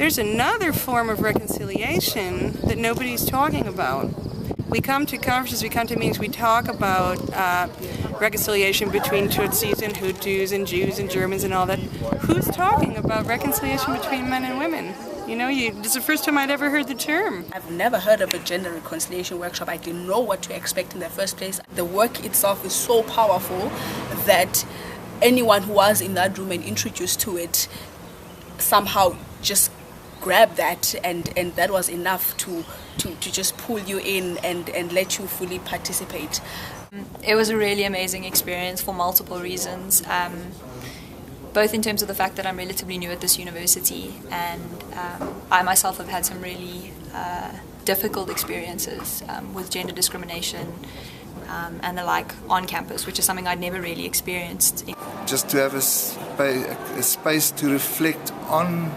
there's another form of reconciliation that nobody's talking about. We come to conferences, we come to meetings, we talk about reconciliation between Tutsis and Hutus and Jews and Germans and all that. Who's talking about reconciliation between men and women? You know, this is the first time I'd ever heard the term. I've never heard of a gender reconciliation workshop. I didn't know what to expect in the first place. The work itself is so powerful that anyone who was in that room and introduced to it somehow just grabbed that, and that was enough to just pull you in and let you fully participate. It was a really amazing experience for multiple reasons. Both in terms of the fact that I'm relatively new at this university, and I myself have had some really difficult experiences with gender discrimination and the like on campus, which is something I'd never really experienced. Just to have a space to reflect on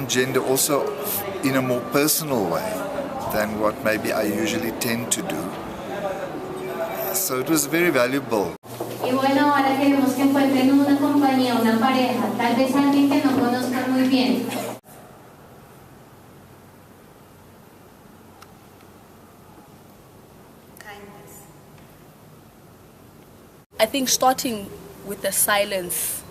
gender also in a more personal way than what maybe I usually tend to do. So it was very valuable. Y bueno, ahora queremos que encuentren una compañía, una pareja, tal vez alguien que no conozcan muy bien. Kindness. I think starting with the silence,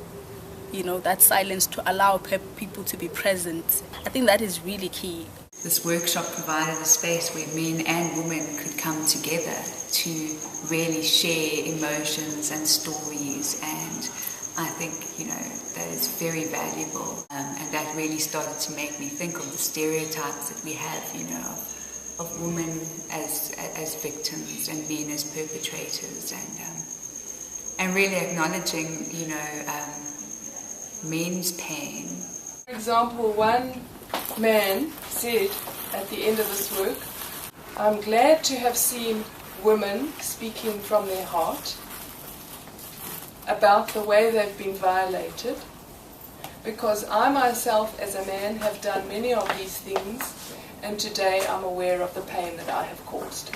you know, that silence to allow people to be present, I think that is really key. This workshop provided a space where men and women could come together to really share emotions and stories, and I think, you know, that is very valuable, and that really started to make me think of the stereotypes that we have, you know, of women as victims and men as perpetrators, and really acknowledging, you know, men's pain. For example, one man said at the end of this work, "I'm glad to have seen women speaking from their heart about the way they've been violated, because I myself as a man have done many of these things, and today I'm aware of the pain that I have caused."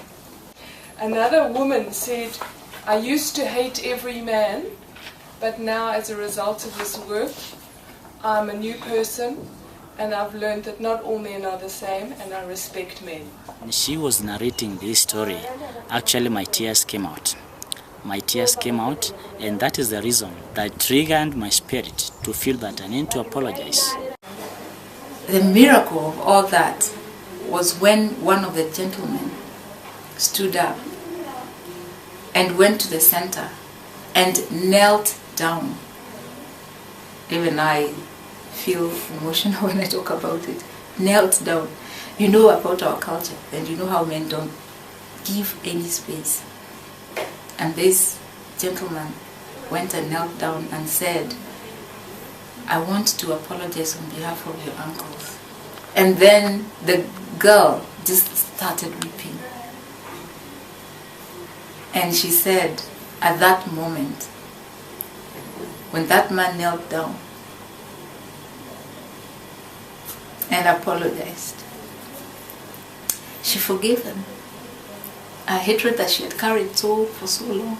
Another woman said, "I used to hate every man, but now as a result of this work, I'm a new person, and I've learned that not all men are the same, and I respect men." She was narrating this story. Actually, my tears came out. And that is the reason that triggered my spirit to feel that I need to apologize. The miracle of all that was when one of the gentlemen stood up and went to the center and knelt down. Even I feel emotional when I talk about it. Knelt down. You know about our culture, and you know how men don't give any space. And this gentleman went and knelt down and said, "I want to apologize on behalf of your uncles." And then the girl just started weeping. And she said, at that moment, when that man knelt down and apologized, she forgave him. A hatred that she had carried for so long.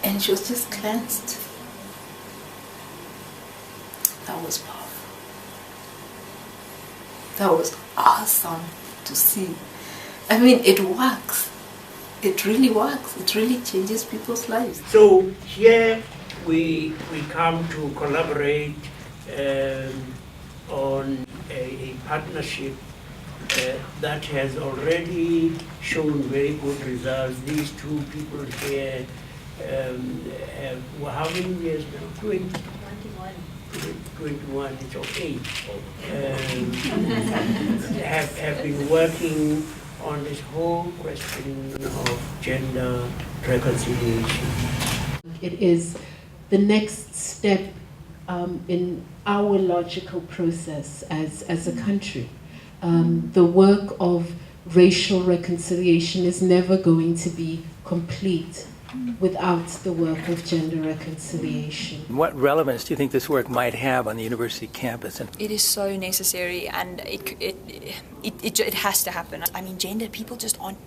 And she was just cleansed. That was powerful. That was awesome to see. I mean, it works. It really works. It really changes people's lives. So here we come to collaborate on a partnership that has already shown very good results. These two people here how many years now? 21, it's okay. Have been working on this whole question of gender reconciliation. It is the next step in our logical process as a country. The work of racial reconciliation is never going to be complete without the work of gender reconciliation. What relevance do you think this work might have on the university campus? It is so necessary, and it has to happen. I mean, gender, people just aren't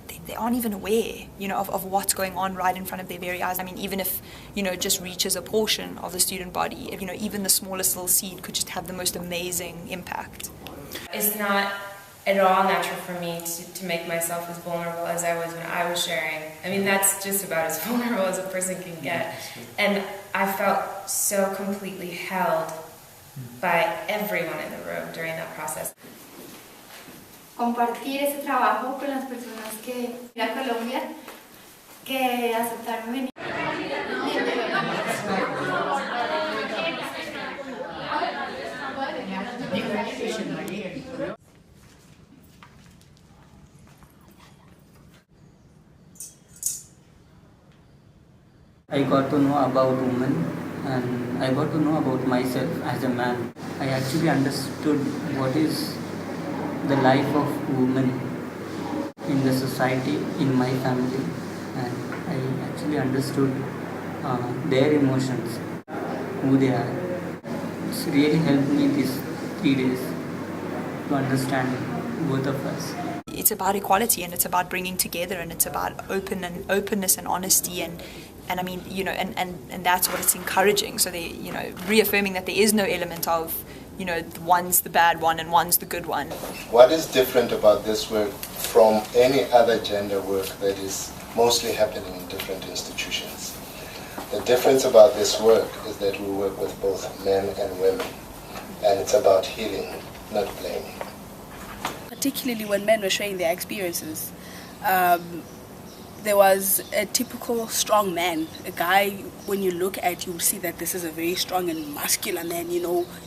even aware, of what's going on right in front of their very eyes. I mean, even if, it just reaches a portion of the student body, if, even the smallest little seed could just have the most amazing impact. It's not at all natural for me to make myself as vulnerable as I was when I was sharing. I mean, that's just about as vulnerable as a person can get. And I felt so completely held by everyone in the room during that process. Compartir ese trabajo con las personas que a Colombia que aceptaron venir. I got to know about women, and I got to know about myself as a man. I actually understood what is the life of women in the society, in my family, and I actually understood their emotions, who they are. It's really helped me these 3 days to understand both of us. It's about equality, and it's about bringing together, and it's about openness and honesty, and I mean, and that's what it's encouraging. So they, reaffirming that there is no element of, one's the bad one and one's the good one. What is different about this work from any other gender work that is mostly happening in different institutions? The difference about this work is that we work with both men and women, and it's about healing, not blaming. Particularly when men were sharing their experiences, there was a typical strong man, a guy, when you look at, you see that this is a very strong and muscular man,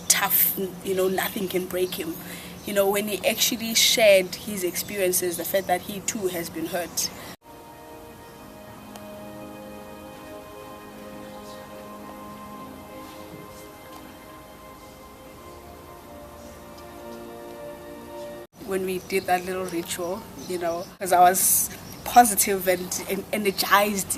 tough, nothing can break him. When he actually shared his experiences, the fact that he too has been hurt. When we did that little ritual, because I was positive and energized,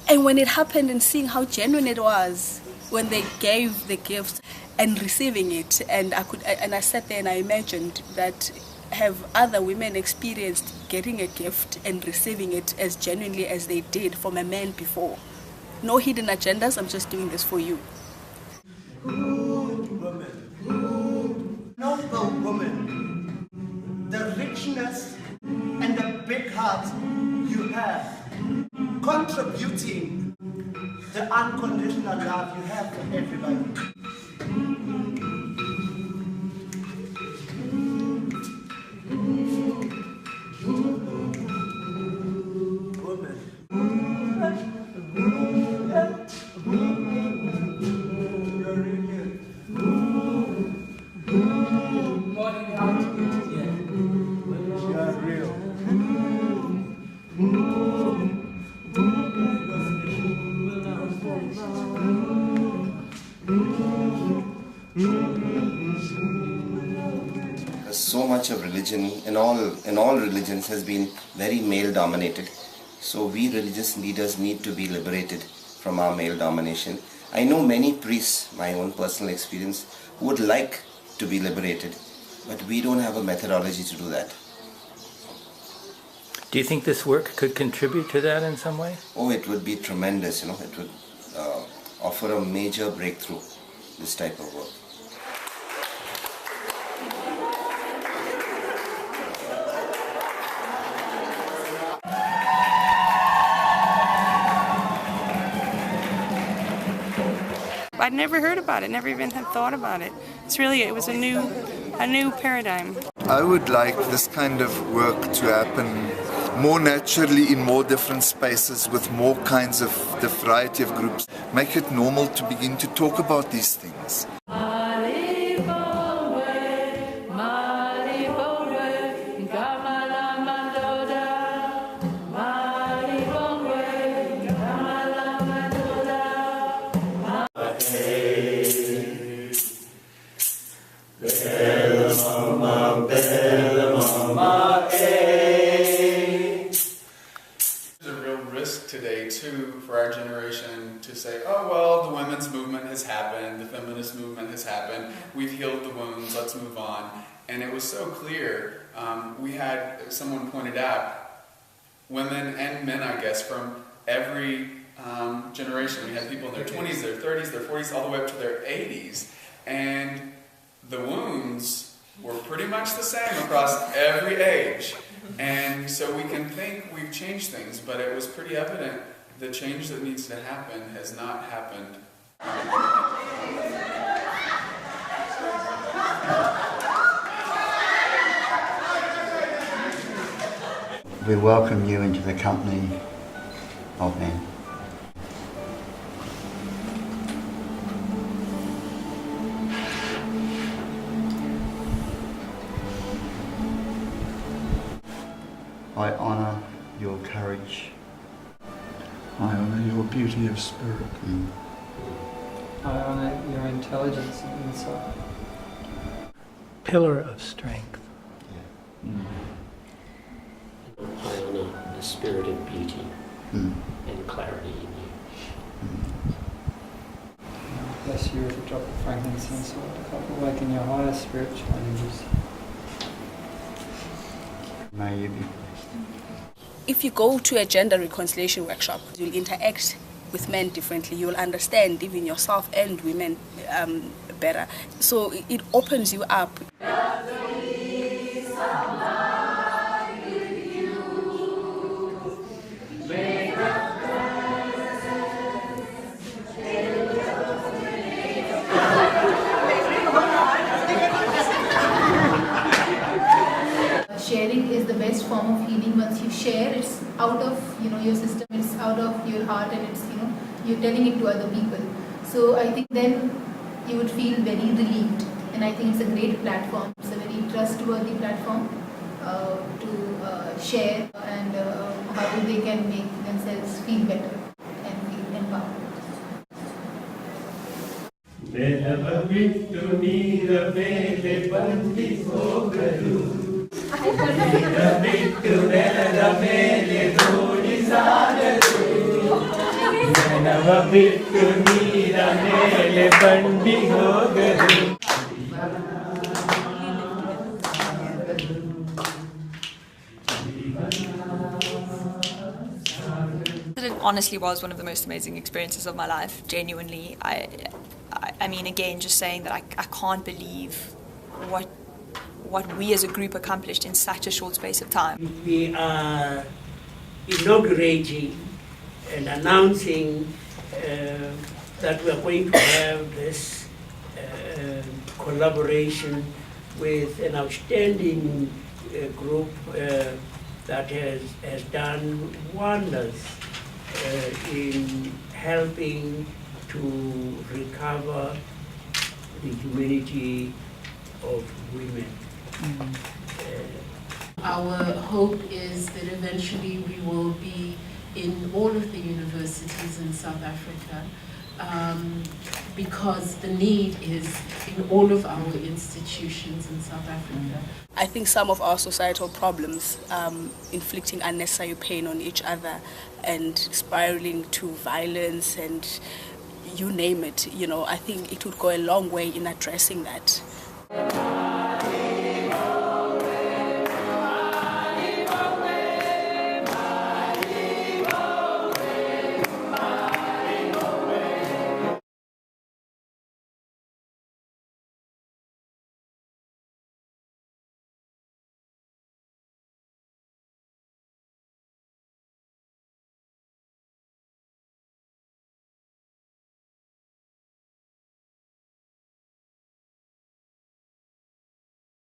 and when it happened and seeing how genuine it was when they gave the gift and receiving it, and I sat there and I imagined that have other women experienced getting a gift and receiving it as genuinely as they did from a man before. No hidden agendas, I'm just doing this for you. Noble woman, the richness and the big heart you have, contributing the unconditional love you have for everybody. So much of religion in all religions has been very male dominated, so we religious leaders need to be liberated from our male domination. I know many priests, my own personal experience, who would like to be liberated, but we don't have a methodology to do that. Do you think this work could contribute to that in some way? Oh, it would be tremendous, it would offer a major breakthrough, this type of work. I'd never heard about it, never even had thought about it. It was a new paradigm. I would like this kind of work to happen more naturally in more different spaces with more kinds of the variety of groups. Make it normal to begin to talk about these things. There's a real risk today too And it was so clear. We had, someone pointed out, women and men, I guess, from every generation. We had people in their 20s, their 30s, their 40s, all the way up to their 80s. And the wounds were pretty much the same across every age. And so we can think we've changed things, but it was pretty evident the change that needs to happen has not happened. We welcome you into the company of men. I honour your courage. I honour your beauty of spirit. I honour your intelligence and insight. Pillar of strength. I honour the spirit of beauty and clarity in you. Bless you with a drop of frankincense, Lord, to help awaken your higher spiritual energies. May you be. If you go to a gender reconciliation workshop, you'll interact with men differently. You'll understand even yourself and women better. So it opens you up. Sharing is the best form of healing. Once you share, it's out of your system, it's out of your heart, and it's you're telling it to other people. So I think then you would feel very relieved, and I think it's a great platform. It's a very trustworthy platform to share and how they can make themselves feel better and feel empowered. It honestly was one of the most amazing experiences of my life, genuinely. I mean, again, just saying that I can't believe what we as a group accomplished in such a short space of time. We are inaugurating and announcing that we are going to have this collaboration with an outstanding group that has done wonders in helping to recover the humanity of women. Our hope is that eventually we will be in all of the universities in South Africa because the need is in all of our institutions in South Africa. I think some of our societal problems, inflicting unnecessary pain on each other and spiraling to violence and you name it, I think it would go a long way in addressing that.